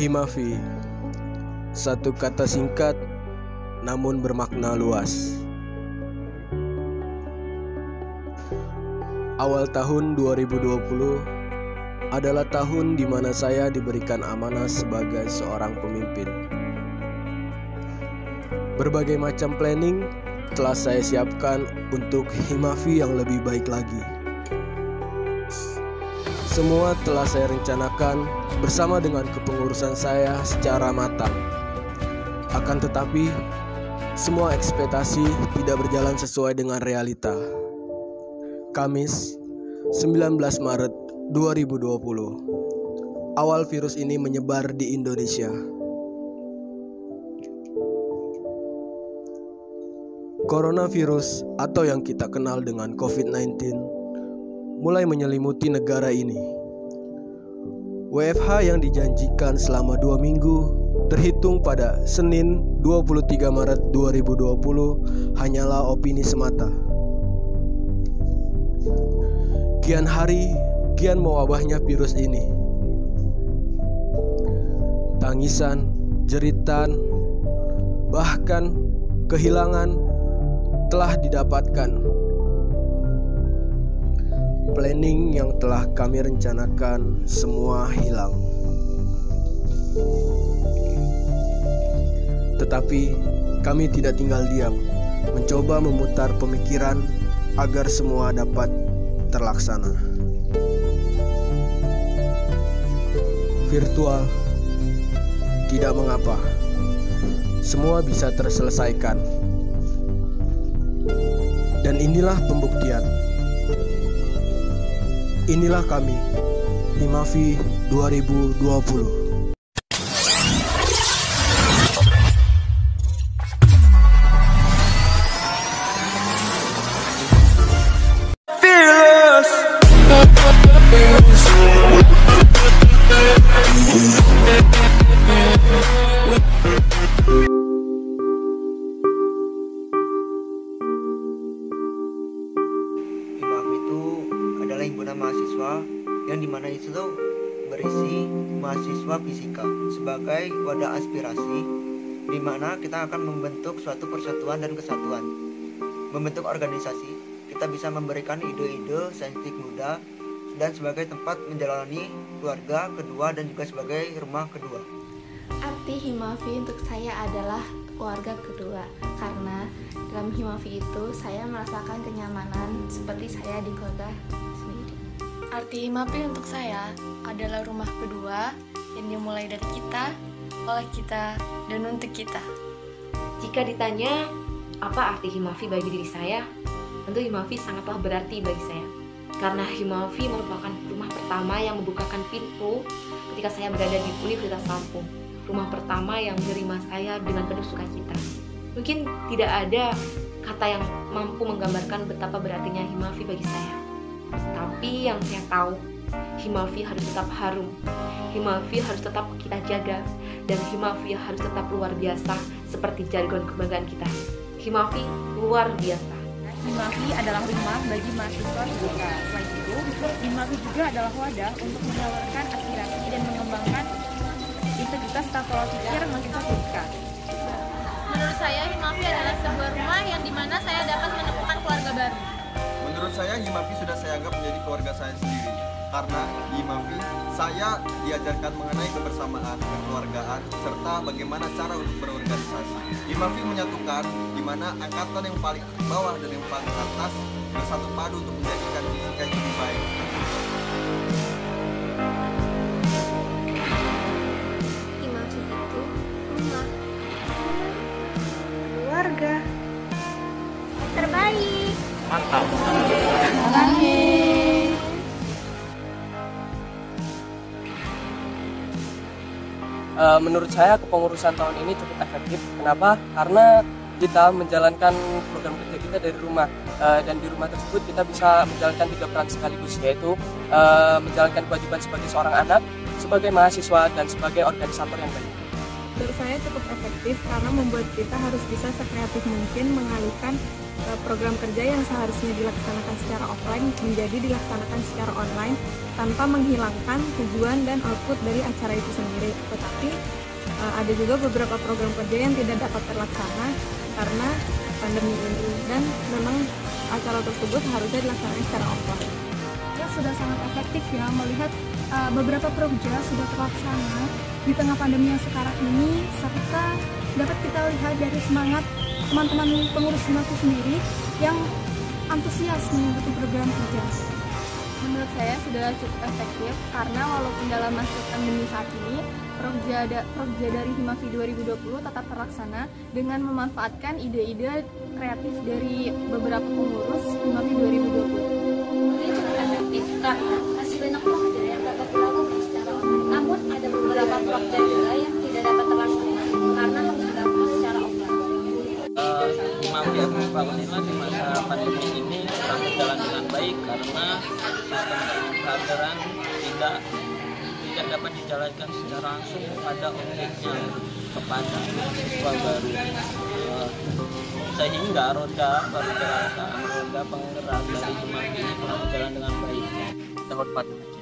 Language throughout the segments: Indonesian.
Himavi, satu kata singkat namun bermakna luas. Awal tahun 2020 adalah tahun di mana saya diberikan amanah sebagai seorang pemimpin. Berbagai macam planning telah saya siapkan untuk Himavi yang lebih baik lagi. Semua telah saya rencanakan bersama dengan kepengurusan saya secara matang. Akan tetapi, semua ekspektasi tidak berjalan sesuai dengan realita. Kamis, 19 Maret 2020. Awal virus ini menyebar di Indonesia. Coronavirus atau yang kita kenal dengan COVID-19 mulai menyelimuti negara ini. WFH yang dijanjikan selama 2 minggu terhitung pada Senin 23 Maret 2020 hanyalah opini semata. Kian hari, kian mewabahnya virus ini. Tangisan, jeritan, bahkan kehilangan telah didapatkan. Planning yang telah kami rencanakan semua hilang. Tetapi kami tidak tinggal diam, mencoba memutar pemikiran agar semua dapat terlaksana. Virtual tidak mengapa, semua bisa terselesaikan. Dan inilah pembuktian. Inilah kami, Himavi 2020. Himavi itu adalah himpunan mahasiswa yang dimana itu berisi mahasiswa fisika sebagai wadah aspirasi, di mana kita akan membentuk suatu persatuan dan kesatuan. Membentuk organisasi, kita bisa memberikan ide-ide saintifik muda dan sebagai tempat menjalani keluarga kedua dan juga sebagai rumah kedua. Arti Himavi untuk saya adalah keluarga kedua, karena dalam Himavi itu saya merasakan kenyamanan seperti saya di keluarga sendiri. Arti Himavi untuk saya adalah rumah kedua yang dimulai dari kita, oleh kita, dan untuk kita. Jika ditanya apa arti Himavi bagi diri saya, tentu Himavi sangatlah berarti bagi saya. Karena Himavi merupakan rumah pertama yang membukakan pintu ketika saya berada di Universitas Lampung. Rumah pertama yang menerima saya dengan penuh sukacita. Mungkin tidak ada kata yang mampu menggambarkan betapa berartinya Himavi bagi saya. Tapi yang saya tahu, Himavi harus tetap harum. Himavi harus tetap kita jaga. Dan Himavi harus tetap luar biasa seperti jargon kebanggaan kita. Himavi luar biasa. Himavi adalah rumah bagi mahasiswa fisika. Selain itu, Himavi juga adalah wadah untuk menyalurkan aspirasi dan mengembangkan integritas tata pola pikir mahasiswa fisika. Menurut saya, Himavi adalah sebuah rumah yang dimana saya dapat menemukan keluarga baru. Menurut saya, Himavi sudah saya anggap menjadi keluarga saya sendiri. Karena di Himavi, saya diajarkan mengenai kebersamaan, kekeluargaan, serta bagaimana cara untuk berorganisasi. Himavi menyatukan di mana angkatan yang paling bawah dan yang paling atas bersatu padu untuk menjadikan fisika yang lebih baik. Himavi itu rumah, keluarga terbaik. Mantap. Menurut saya kepengurusan tahun ini cukup efektif. Kenapa? Karena kita menjalankan program kerja kita dari rumah, dan di rumah tersebut kita bisa menjalankan 3 peran sekaligus, yaitu menjalankan kewajiban sebagai seorang anak, sebagai mahasiswa, dan sebagai organisator yang baik. Menurut saya cukup efektif karena membuat kita harus bisa sekreatif mungkin mengalihkan program kerja yang seharusnya dilaksanakan secara offline menjadi dilaksanakan secara online tanpa menghilangkan tujuan dan output dari acara itu sendiri. Tetapi ada juga beberapa program kerja yang tidak dapat terlaksana karena pandemi ini, dan memang acara tersebut harusnya dilaksanakan secara offline. Ya, sudah sangat efektif ya melihat beberapa program sudah terlaksana di tengah pandemi yang sekarang ini, serta dapat kita lihat dari semangat teman-teman pengurus HIMAFI sendiri yang antusias mengikuti program kerja. Menurut saya sudah cukup efektif karena walaupun dalam masa pandemi saat ini, Prokja dari HIMAFI 2020 tetap terlaksana dengan memanfaatkan ide-ide kreatif dari beberapa pengurus HIMAFI 2020. Ini cukup efektif karena masih banyak Prokja yang dapat dilakukan secara online. Namun ada beberapa Prokja juga yang tidak dapat terlaksana karena harus dilakukan secara offline. HIMAFI Aktif Fakultas di masa pandemi ini kurang berjalan dengan baik karena sistem pembelajaran tidak dapat dijalankan secara langsung pada objeknya kepada siswa baru, sehingga roda penggerak dari HIMAFI ini kurang berjalan dengan baik. Tahun pandemi ini,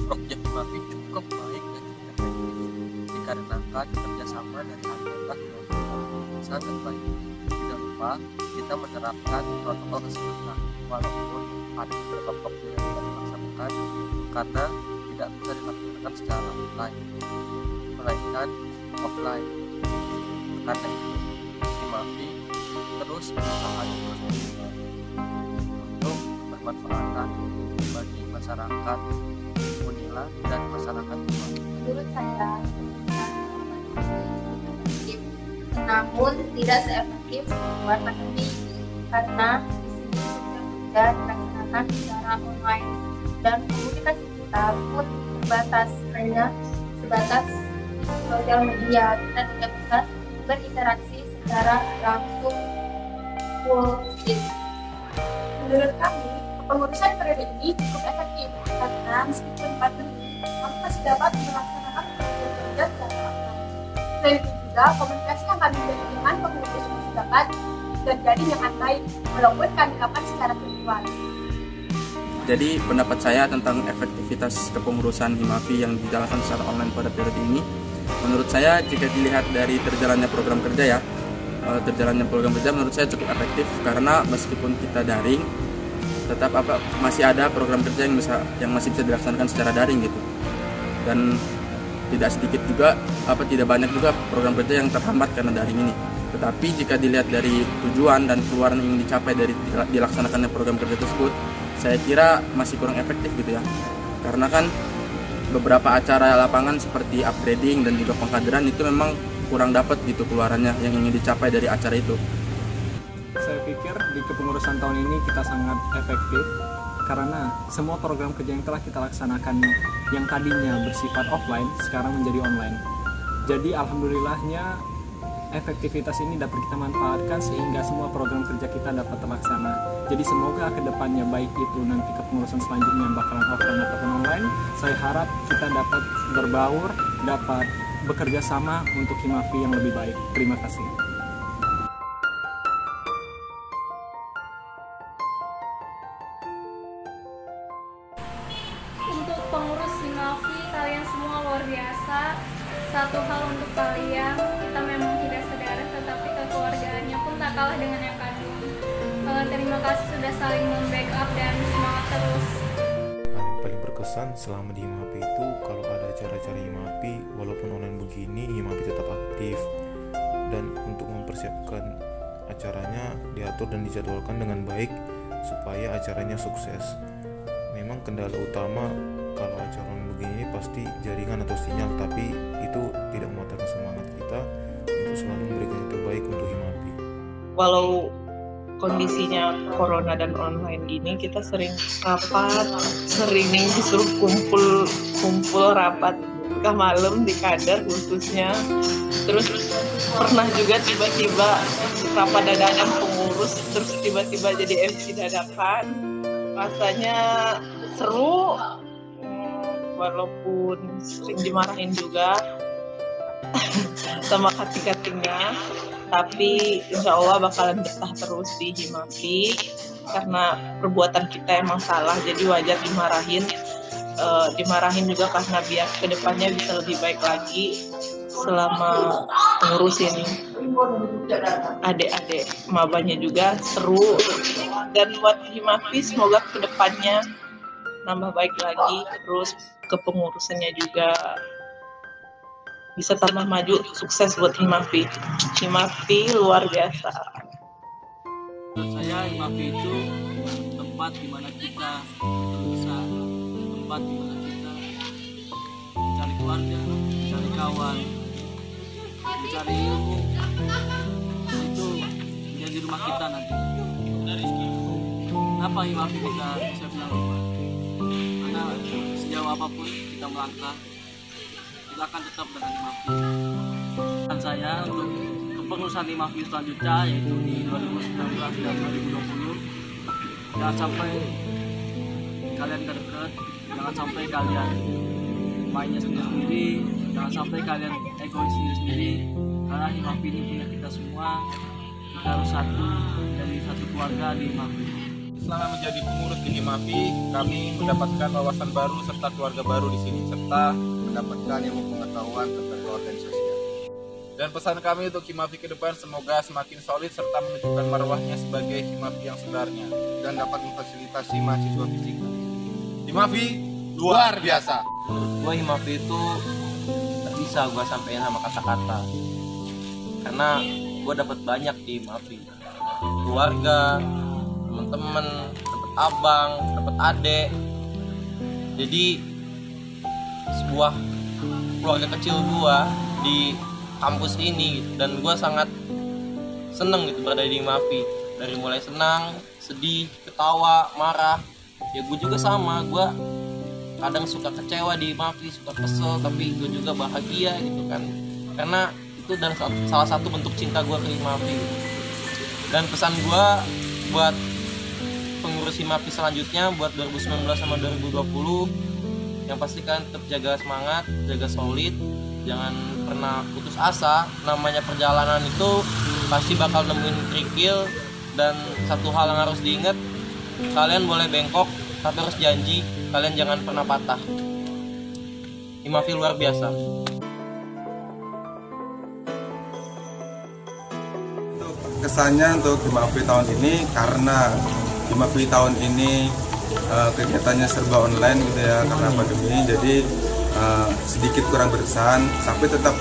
proyek HIMAFI cukup baik dan cukup efektif dikarenakan kerjasama dari anggota HIMAFI sangat baik. Tidak lupa kita menerapkan protokol kesehatan walaupun ada beberapa proyek yang tidak dilaksanakan karena tidak bisa dilaksanakan secara online, melainkan offline. Karena itu, HIMAFI terus berusaha untuk bermanfaatan bagi masyarakat Unila dan masyarakat HIMAFI. Menurut saya, namun tidak seefektif buat pandemi karena di sini juga dilaksanakan secara online dan komunikasi kita pun terbatas, hanya sebatas sosial media. Kita tidak bisa berinteraksi secara langsung full speed. Menurut kami, kepengurusan periode ini cukup efektif karena meskipun pandemi, kami masih dapat melaksanakan program kerja secara online. Selain itu juga, komunikasi yang kami miliki dengan pengurus masih dapat terjadi dengan baik, walaupun kami lakukan secara virtual. Jadi pendapat saya tentang efektivitas kepengurusan HIMAFI yang dijalankan secara online pada periode ini, menurut saya jika dilihat dari terjalannya program kerja menurut saya cukup efektif karena meskipun kita daring, tetap masih ada program kerja yang masih bisa dilaksanakan secara daring gitu. Dan tidak sedikit juga tidak banyak juga program kerja yang terhambat karena daring ini. Tetapi jika dilihat dari tujuan dan keluaran yang dicapai dari dilaksanakannya program kerja tersebut, saya kira masih kurang efektif gitu ya. Karena kan beberapa acara lapangan seperti upgrading dan juga pengkaderan itu memang kurang dapat gitu keluarannya yang ingin dicapai dari acara itu. Saya pikir di kepengurusan tahun ini kita sangat efektif karena semua program kerja yang telah kita laksanakan yang tadinya bersifat offline sekarang menjadi online. Jadi alhamdulillahnya efektivitas ini dapat kita manfaatkan sehingga semua program kerja kita dapat terlaksana. Jadi semoga kedepannya baik itu nanti kepengurusan selanjutnya bakalan offline ataupun online, saya harap kita dapat berbaur, dapat bekerja sama untuk HIMAFI yang lebih baik. Terima kasih. Untuk pengurus HIMAFI, kalian semua luar biasa. Satu hal untuk kalian, kita memang tidak sederet, tetapi kekeluargaannya pun tak kalah dengan yang kandung. Terima kasih sudah saling membackup dan semangat terus. Hal yang paling berkesan selama di HIMAFI itu kalau ada acara-acara HIMAFI, walaupun online begini, HIMAFI tetap aktif. Dan untuk mempersiapkan acaranya diatur dan dijadwalkan dengan baik supaya acaranya sukses. Memang kendala utama kalau acara begini pasti jaringan atau sinyal, tapi itu tidak mematahkan semangat kita untuk selalu memberikan yang terbaik untuk HIMAFI. Walau kondisinya corona dan online gini, kita sering rapat, sering disuruh kumpul rapat tengah malam di kader khususnya. Terus pernah juga tiba-tiba rapat dadakan pengurus, terus tiba-tiba jadi MC dadakan. Rasanya seru, walaupun sering dimarahin juga, sama kating-katingnya, tapi insya Allah bakalan betah terus di Himafi karena perbuatan kita emang salah, jadi wajar dimarahin juga karena biar kedepannya bisa lebih baik lagi selama ngurusin adik-adik mabanya juga seru. Dan buat Himafi semoga kedepannya nambah baik lagi, terus kepengurusannya juga bisa tambah maju, sukses buat Himafi. Himafi luar biasa. Menurut saya Himafi itu tempat di mana kita berusaha, tempat di mana kita mencari keluarga, mencari kawan, mencari ilmu. Itu menjadi rumah kita nanti. Kenapa Himafi kita bisa bilang rumah? Karena sejauh apapun kita melangkah, kita akan tetap dengan Himafi. Dan saya untuk kepengurusan Himafi selanjutnya, yaitu di 2019 dan 2020, jangan sampai kalian terdekat, jangan sampai kalian mainnya sendiri-sendiri, jangan sampai kalian egois sendiri-sendiri, karena Himafi ini punya kita semua. Kita harus satu, jadi satu keluarga di Himafi. Selama menjadi pengurus di Himafi, kami mendapatkan wawasan baru serta keluarga baru di sini, serta mendapatkan ilmu pengetahuan tentang keorganisasian. Dan pesan kami untuk Himafi ke depan semoga semakin solid serta menunjukkan marwahnya sebagai Himafi yang sebenarnya dan dapat memfasilitasi mahasiswa fisika. Himafi luar biasa. Menurut gue Himafi itu gak bisa gue sampein sama kata-kata, karena gue dapat banyak di Himafi. Keluarga, teman-teman, dapat abang, dapat adek. Jadi sebuah keluarga kecil gue di kampus ini, dan gue sangat seneng gitu berada di Himafi. Dari mulai senang, sedih, ketawa, marah, ya gue juga sama. Gue kadang suka kecewa di Himafi, suka kesel, tapi gue juga bahagia gitu kan, karena itu dan salah satu bentuk cinta gue ke Himafi. Dan pesan gue buat pengurus Himafi selanjutnya buat 2019 sama 2020, yang pasti kan tetap jaga semangat, jaga solid, jangan pernah putus asa. Namanya perjalanan itu pasti bakal nemuin kerikil, dan satu hal yang harus diingat, kalian boleh bengkok tapi harus janji kalian jangan pernah patah. Himafi luar biasa. Kesannya untuk Himafi tahun ini, karena Himafi tahun ini kegiatannya serba online gitu ya, karena pandemi, jadi sedikit kurang berkesan, tapi tetap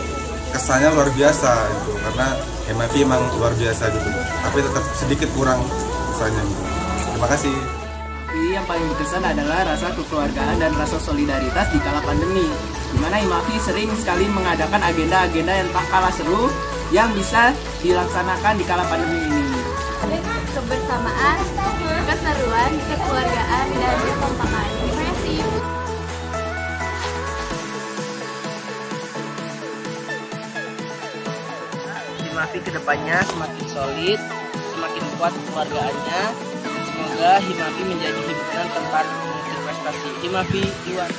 kesannya luar biasa gitu, karena Himafi emang luar biasa gitu, tapi tetap sedikit kurang kesannya gitu. Terima kasih. Yang paling berkesan adalah rasa kekeluargaan dan rasa solidaritas di kala pandemi, di mana Himafi sering sekali mengadakan agenda-agenda yang tak kalah seru yang bisa dilaksanakan di kala pandemi ini. Kebersamaan, keseruan, kekeluargaan, dan kekompakan. Terima kasih. Himafi kedepannya semakin solid, semakin kuat kekeluargaannya. Semoga Himafi menjadi himpunan tempat mengukir prestasi. Himafi luar.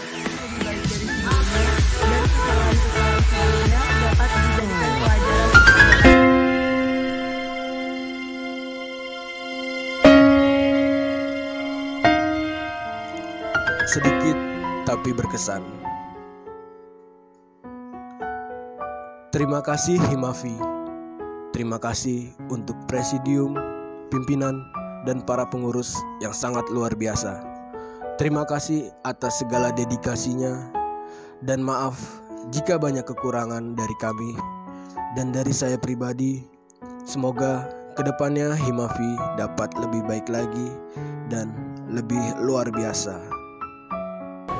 Sedikit tapi berkesan. Terima kasih Himafi. Terima kasih untuk presidium, pimpinan, dan para pengurus yang sangat luar biasa. Terima kasih atas segala dedikasinya, dan maaf jika banyak kekurangan dari kami dan dari saya pribadi. Semoga kedepannya Himafi dapat lebih baik lagi dan lebih luar biasa.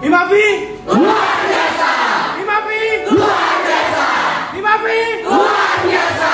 Himafi luar biasa. Himafi luar biasa. Himafi luar biasa.